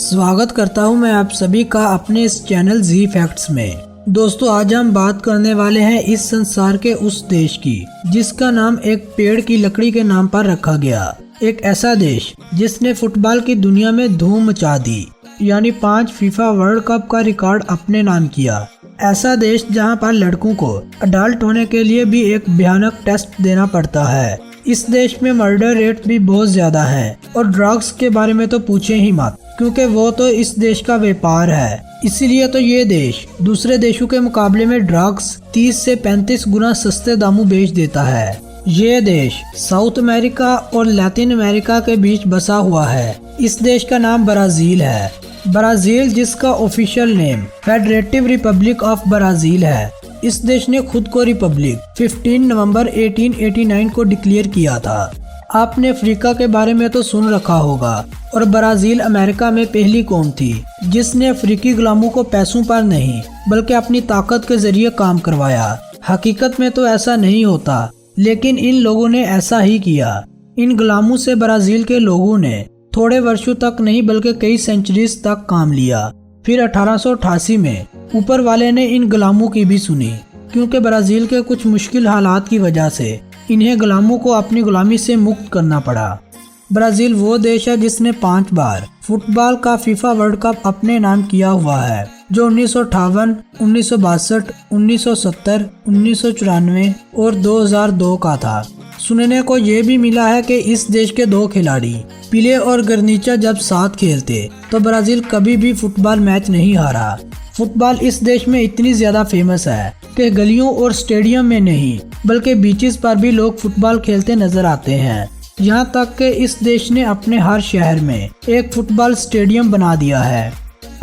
स्वागत करता हूं मैं आप सभी का अपने इस चैनल जी फैक्ट्स में। दोस्तों, आज हम बात करने वाले हैं इस संसार के उस देश की जिसका नाम एक पेड़ की लकड़ी के नाम पर रखा गया। एक ऐसा देश जिसने फुटबॉल की दुनिया में धूम मचा दी, यानी 5 फीफा वर्ल्ड कप का रिकॉर्ड अपने नाम किया। ऐसा देश जहां पर लड़कों को अडल्ट होने के लिए भी एक भयानक टेस्ट देना पड़ता है। इस देश में मर्डर रेट भी बहुत ज्यादा है और ड्रग्स के बारे में तो पूछे ही मत, क्योंकि वो तो इस देश का व्यापार है। इसीलिए तो ये देश दूसरे देशों के मुकाबले में ड्रग्स 30 से 35 गुना सस्ते दामों बेच देता है। ये देश साउथ अमेरिका और लैटिन अमेरिका के बीच बसा हुआ है। इस देश का नाम ब्राजील है। ब्राजील, जिसका official name federative republic of Brazil है। इस देश ने खुद को रिपब्लिक 15 नवंबर 1889 को डिक्लेयर किया था। आपने अफ्रीका के बारे में तो सुन रखा होगा, और ब्राजील अमेरिका में पहली कौम थी जिसने अफ्रीकी गुलामों को पैसों पर नहीं बल्कि अपनी ताकत के जरिए काम करवाया। हकीकत में तो ऐसा नहीं होता, लेकिन इन लोगों ने ऐसा ही किया। इन गुलामों से ब्राजील के लोगों ने थोड़े वर्षों तक नहीं बल्कि कई सेंचुरीज तक काम लिया। फिर 1888 में ऊपर वाले ने इन गुलामों की भी सुनी, क्योंकि ब्राजील के कुछ मुश्किल हालात की वजह से इन्हें गुलामों को अपनी गुलामी से मुक्त करना पड़ा। ब्राजील वो देश है जिसने 5 बार फुटबॉल का फीफा वर्ल्ड कप अपने नाम किया हुआ है, जो 1958, 1962, 1970, 1994 और 2002 का था। सुनने को ये भी मिला है कि इस देश के 2 खिलाड़ी पिले और गर्नीचा जब साथ खेलते तो ब्राजील कभी भी फुटबॉल मैच नहीं हारा। फुटबॉल इस देश में इतनी ज्यादा फेमस है कि गलियों और स्टेडियम में नहीं बल्कि बीचेस पर भी लोग फुटबॉल खेलते नजर आते हैं। यहाँ तक कि इस देश ने अपने हर शहर में एक फुटबॉल स्टेडियम बना दिया है।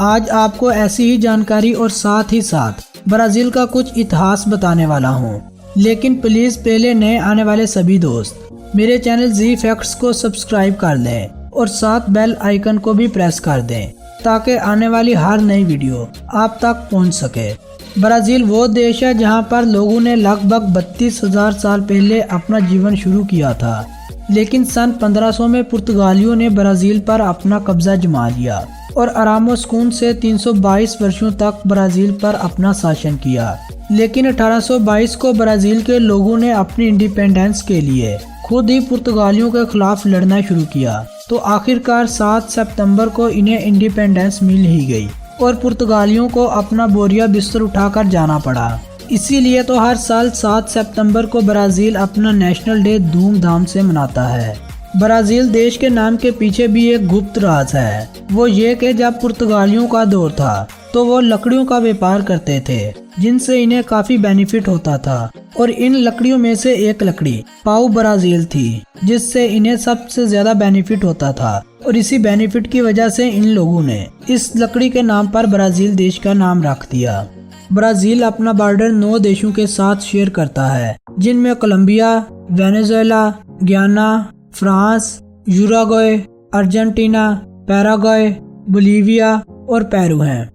आज आपको ऐसी ही जानकारी और साथ ही साथ ब्राजील का कुछ इतिहास बताने वाला हूँ। लेकिन प्लीज पहले नए आने वाले सभी दोस्त मेरे चैनल जी फैक्ट्स को सब्सक्राइब कर लें और साथ बेल आइकन को भी प्रेस कर दें, ताकि आने वाली हर नई वीडियो आप तक पहुंच सके। ब्राजील वो देश है जहां पर लोगों ने लगभग 32,000 साल पहले अपना जीवन शुरू किया था, लेकिन सन 1500 में पुर्तगालियों ने ब्राजील पर अपना कब्जा जमा लिया और आरामो सुकून से 322 वर्षों तक ब्राजील पर अपना शासन किया। लेकिन 1822 को ब्राजील के लोगों ने अपनी इंडिपेंडेंस के लिए खुद ही पुर्तगालियों के खिलाफ लड़ना शुरू किया, तो आखिरकार 7 सितंबर को इन्हें इंडिपेंडेंस मिल ही गई और पुर्तगालियों को अपना बोरिया बिस्तर उठाकर जाना पड़ा। इसीलिए तो हर साल 7 सितंबर को ब्राजील अपना नेशनल डे धूमधाम से मनाता है। ब्राजील देश के नाम के पीछे भी एक गुप्त राज है। वो ये कि जब पुर्तगालियों का दौर था तो वो लकड़ियों का व्यापार करते थे, जिनसे इन्हें काफी बेनिफिट होता था, और इन लकड़ियों में से एक लकड़ी पाउ ब्राजील थी, जिससे इन्हें सबसे ज्यादा बेनिफिट होता था। और इसी बेनिफिट की वजह से इन लोगों ने इस लकड़ी के नाम पर ब्राजील देश का नाम रख दिया। ब्राजील अपना बॉर्डर 9 देशों के साथ शेयर करता है, जिनमें कोलंबिया, वेनेजुएला, गियाना, France, Uruguay, Argentina, Paraguay, Bolivia और पेरू हैं।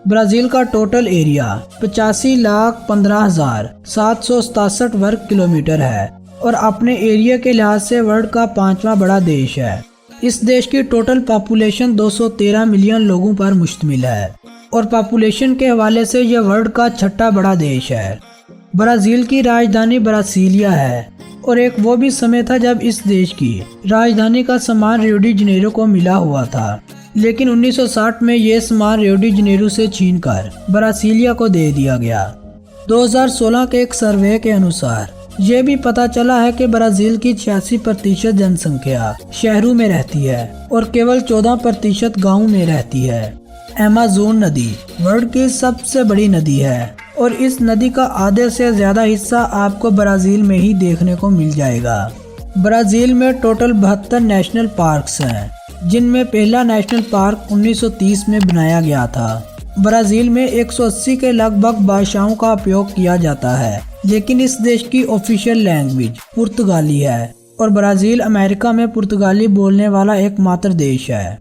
ब्राजील का टोटल एरिया 85,15,767 वर्ग किलोमीटर है और अपने एरिया के लिहाज से वर्ल्ड का 5वां बड़ा देश है। इस देश की टोटल पॉपुलेशन 213 मिलियन लोगों पर मुश्तमिल है और पॉपुलेशन के हवाले से यह वर्ल्ड का 6ठा बड़ा देश है। ब्राजील की राजधानी ब्रासिलिया है और एक वो भी समय था जब इस देश की राजधानी का सामान रियो डी जनेरो को मिला हुआ था, लेकिन 1960 में ये सामान रियो डी जनेरो से छीनकर ब्रासिलिया को दे दिया गया। 2016 के एक सर्वे के अनुसार ये भी पता चला है कि ब्राजील की 86% जनसंख्या शहरों में रहती है और केवल 14% गाँव में रहती है। अमेज़न नदी वर्ल्ड की सबसे बड़ी नदी है और इस नदी का आधे से ज्यादा हिस्सा आपको ब्राजील में ही देखने को मिल जाएगा। ब्राजील में टोटल 72 नेशनल पार्क्स हैं, जिनमें पहला नेशनल पार्क 1930 में बनाया गया था। ब्राजील में 180 के लगभग भाषाओं का उपयोग किया जाता है, लेकिन इस देश की ऑफिशियल लैंग्वेज पुर्तगाली है और ब्राजील अमेरिका में पुर्तगाली बोलने वाला एकमात्र देश है।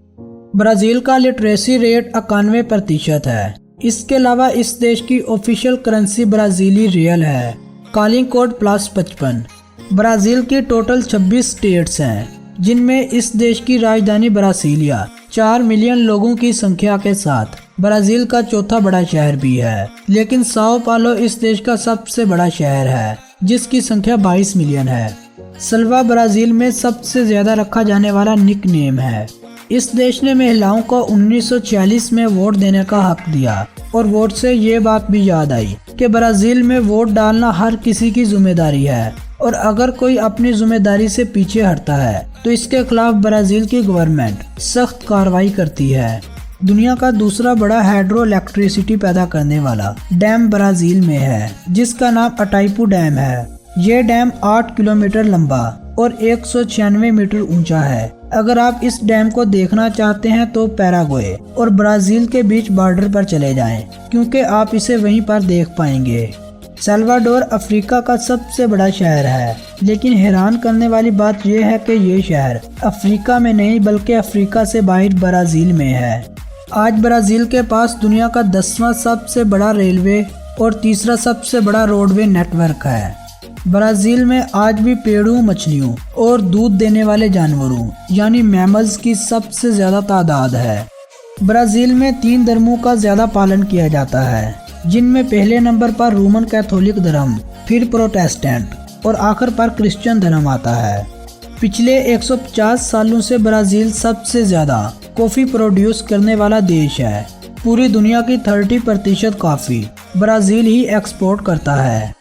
ब्राजील का लिटरेसी रेट 91% है। इसके अलावा इस देश की ऑफिशियल करेंसी ब्राजीली रियल है। Calling code +55। ब्राजील की टोटल 26 स्टेट्स हैं, जिनमें इस देश की राजधानी ब्रासिलिया 4 मिलियन लोगों की संख्या के साथ ब्राजील का चौथा बड़ा शहर भी है, लेकिन साओ पाउलो इस देश का सबसे बड़ा शहर है जिसकी संख्या 22 मिलियन है। सल्वा ब्राजील में सबसे ज्यादा रखा जाने वाला निक नेम है। इस देश ने महिलाओं को 1946 में वोट देने का हक दिया और वोट से ये बात भी याद आई कि ब्राजील में वोट डालना हर किसी की जिम्मेदारी है और अगर कोई अपनी जिम्मेदारी से पीछे हटता है तो इसके खिलाफ ब्राजील की गवर्नमेंट सख्त कार्रवाई करती है। दुनिया का दूसरा बड़ा हाइड्रो इलेक्ट्रिसिटी पैदा करने वाला डैम ब्राजील में है जिसका नाम अटाइपू डैम है। ये डैम 8 किलोमीटर लंबा और 196 मीटर ऊंचा है। अगर आप इस डैम को देखना चाहते हैं तो पैराग्वे और ब्राजील के बीच बॉर्डर पर चले जाएं, क्योंकि आप इसे वहीं पर देख पाएंगे। साल्वाडोर अफ्रीका का सबसे बड़ा शहर है, लेकिन हैरान करने वाली बात यह है कि ये शहर अफ्रीका में नहीं बल्कि अफ्रीका से बाहर ब्राजील में है। आज ब्राजील के पास दुनिया का 10वां सबसे बड़ा रेलवे और तीसरा सबसे बड़ा रोडवे नेटवर्क है। ब्राजील में आज भी पेड़ों, मछलियों और दूध देने वाले जानवरों यानी मैमल्स की सबसे ज्यादा तादाद है। ब्राजील में 3 धर्मों का ज्यादा पालन किया जाता है, जिनमें पहले नंबर पर रोमन कैथोलिक धर्म, फिर प्रोटेस्टेंट और आखिर पर क्रिश्चियन धर्म आता है। पिछले 150 सालों से ब्राजील सबसे ज्यादा कॉफी प्रोड्यूस करने वाला देश है। पूरी दुनिया की 30% कॉफी ब्राजील ही एक्सपोर्ट करता है।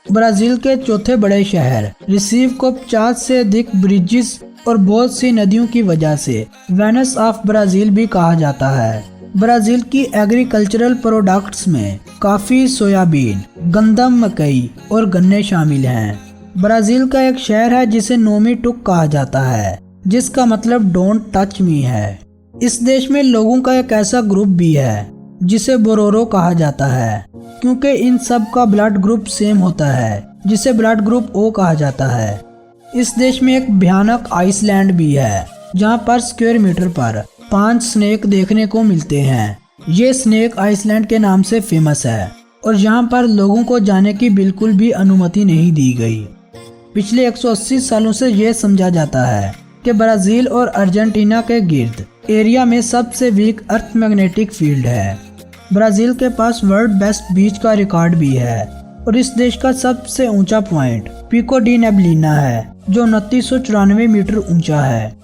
ब्राजील के चौथे बड़े शहर रिसीव को 50 से अधिक ब्रिजेस और बहुत सी नदियों की वजह से वेनिस ऑफ ब्राजील भी कहा जाता है। ब्राजील की एग्रीकल्चरल प्रोडक्ट्स में कॉफी, सोयाबीन, गंदम, मकई और गन्ने शामिल हैं। ब्राजील का एक शहर है जिसे नोमी टुक कहा जाता है, जिसका मतलब डोंट टच मी है। इस देश में लोगों का एक ऐसा ग्रुप भी है जिसे बोरोरो कहा जाता है, क्योंकि इन सब का ब्लड ग्रुप सेम होता है, जिसे ब्लड ग्रुप ओ कहा जाता है। इस देश में एक भयानक आइसलैंड भी है, जहां पर स्क्वायर मीटर पर 5 स्नेक देखने को मिलते हैं। ये स्नेक आइसलैंड के नाम से फेमस है और यहाँ पर लोगों को जाने की बिल्कुल भी अनुमति नहीं दी गई। पिछले 180 सालों से यह समझा जाता है कि ब्राजील और अर्जेंटीना के गिर्द एरिया में सबसे वीक अर्थ मैग्नेटिक फील्ड है। ब्राजील के पास वर्ल्ड बेस्ट बीच का रिकॉर्ड भी है और इस देश का सबसे ऊंचा पॉइंट पिको डी नेबलिना है, जो 2994 मीटर ऊंचा है।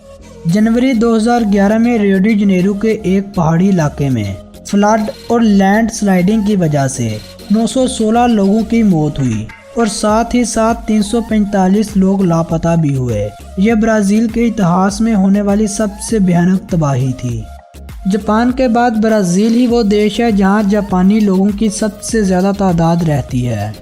जनवरी 2011 में रियो डी जनेरो के एक पहाड़ी इलाके में फ्लड और लैंड स्लाइडिंग की वजह से 916 लोगों की मौत हुई और साथ ही साथ 345 लोग लापता भी हुए। यह ब्राजील के इतिहास में होने वाली सबसे भयानक तबाही थी। जापान के बाद ब्राजील ही वो देश है जहां जापानी लोगों की सबसे ज्यादा तादाद रहती है।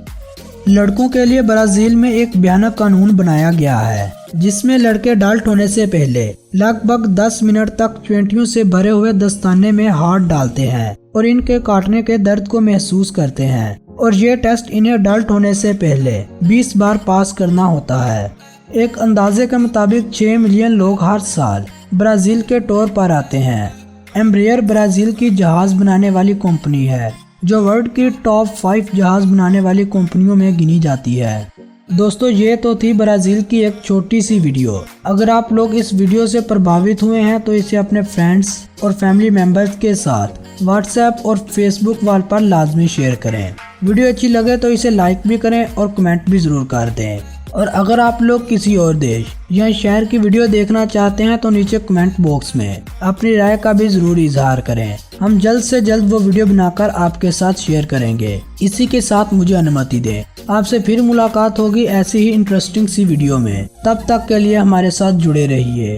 लड़कों के लिए ब्राजील में एक भयानक कानून बनाया गया है, जिसमें लड़के अडल्ट होने से पहले लगभग 10 मिनट तक चींटियों से भरे हुए दस्ताने में हाथ डालते हैं और इनके काटने के दर्द को महसूस करते हैं, और ये टेस्ट इन्हें अडल्ट होने से पहले 20 बार पास करना होता है। एक अंदाजे के मुताबिक 6 मिलियन लोग हर साल ब्राजील के टूर पर आते हैं। एम्ब्रेयर ब्राजील की जहाज बनाने वाली कंपनी है, जो वर्ल्ड की टॉप 5 जहाज बनाने वाली कंपनियों में गिनी जाती है। दोस्तों, ये तो थी ब्राजील की एक छोटी सी वीडियो। अगर आप लोग इस वीडियो से प्रभावित हुए हैं तो इसे अपने फ्रेंड्स और फैमिली मेंबर्स के साथ व्हाट्सएप और फेसबुक वॉल पर लाजमी शेयर करें। वीडियो अच्छी लगे तो इसे लाइक भी करें और कमेंट भी जरूर कर दें। और अगर आप लोग किसी और देश या शहर की वीडियो देखना चाहते हैं तो नीचे कमेंट बॉक्स में अपनी राय का भी जरूर इजहार करें। हम जल्द से जल्द वो वीडियो बनाकर आपके साथ शेयर करेंगे। इसी के साथ मुझे अनुमति दें, आपसे फिर मुलाकात होगी ऐसी ही इंटरेस्टिंग सी वीडियो में। तब तक के लिए हमारे साथ जुड़े रहिए।